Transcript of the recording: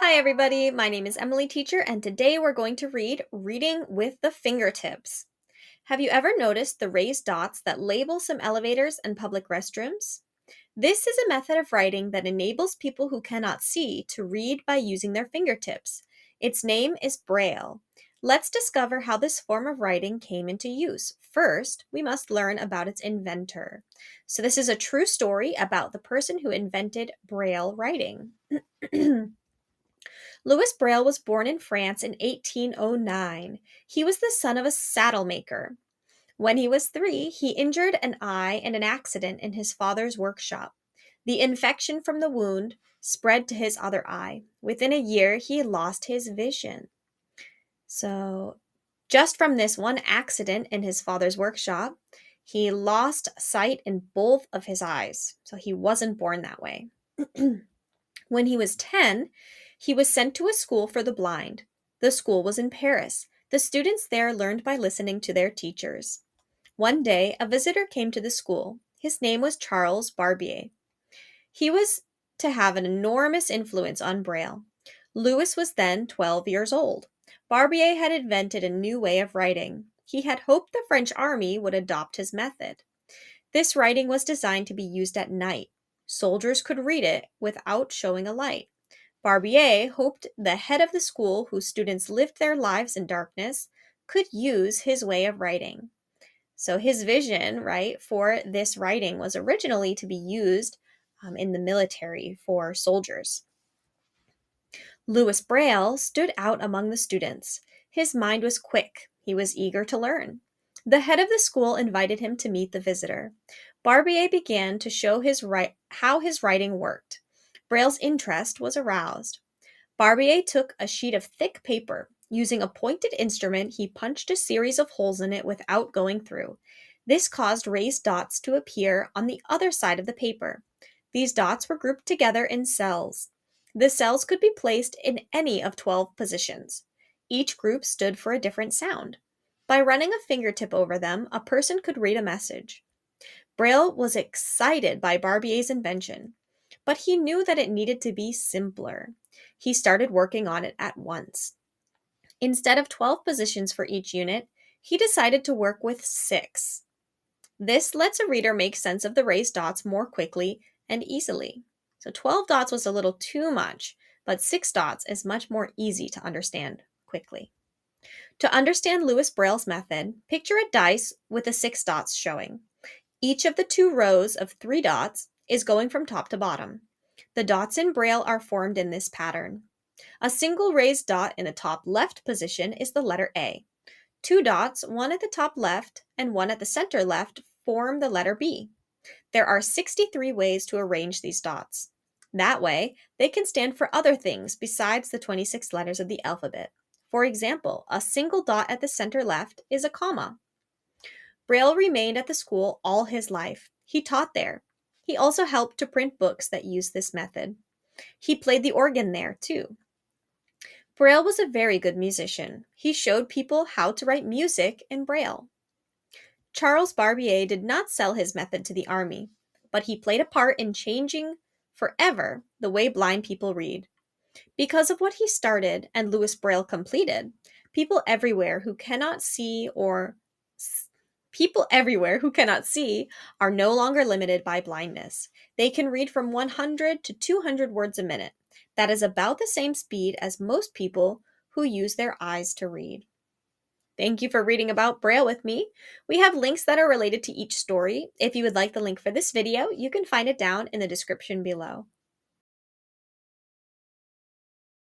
Hi, everybody. My name is Emily Teacher, and today we're going to read Reading with the Fingertips. Have you ever noticed the raised dots that label some elevators and public restrooms? This is a method of writing that enables people who cannot see to read by using their fingertips. Its name is Braille. Let's discover how this form of writing came into use. First, we must learn about its inventor. So, this is a true story about the person who invented Braille writing. Louis Braille was born in France in 1809. He was the son of a saddle maker. When he was 3, he injured an eye in an accident in his father's workshop. The infection from the wound spread to his other eye. Within a year, he lost his vision. So, just from this one accident in his father's workshop, he lost sight in both of his eyes. So, he wasn't born that way. When he was 10, he was sent to a school for the blind. The school was in Paris. The students there learned by listening to their teachers. One day, a visitor came to the school. His name was Charles Barbier. He was to have an enormous influence on Braille. Louis was then 12 years old. Barbier had invented a new way of writing. He had hoped the French army would adopt his method. This writing was designed to be used at night. Soldiers could read it without showing a light. Barbier hoped the head of the school, whose students lived their lives in darkness, could use his way of writing. So his vision, right, for this writing was originally to be used in the military for soldiers. Louis Braille stood out among the students. His mind was quick. He was eager to learn. The head of the school invited him to meet the visitor. Barbier began to show how his writing worked. Braille's interest was aroused. Barbier took a sheet of thick paper. Using a pointed instrument, he punched a series of holes in it without going through. This caused raised dots to appear on the other side of the paper. These dots were grouped together in cells. The cells could be placed in any of 12 positions. Each group stood for a different sound. By running a fingertip over them, a person could read a message. Braille was excited by Barbier's invention, but he knew that it needed to be simpler. He started working on it at once. Instead of 12 positions for each unit, he decided to work with 6. This lets a reader make sense of the raised dots more quickly and easily. So 12 dots was a little too much, but 6 dots is much more easy to understand quickly. To understand Louis Braille's method, picture a dice with the 6 dots showing. Each of the 2 rows of 3 dots is going from top to bottom. The dots in Braille are formed in this pattern. A single raised dot in the top left position is the letter A. 2 dots, one at the top left and one at the center left, form the letter B. There are 63 ways to arrange these dots. That way, they can stand for other things besides the 26 letters of the alphabet. For example, a single dot at the center left is a comma. Braille remained at the school all his life. He taught there. He also helped to print books that used this method. He played the organ there, too. Braille was a very good musician. He showed people how to write music in Braille. Charles Barbier did not sell his method to the army, but he played a part in changing forever the way blind people read. Because of what he started and Louis Braille completed, people everywhere who cannot see are no longer limited by blindness. They can read from 100 to 200 words a minute. That is about the same speed as most people who use their eyes to read. Thank you for reading about Braille with me. We have links that are related to each story. If you would like the link for this video, you can find it down in the description below.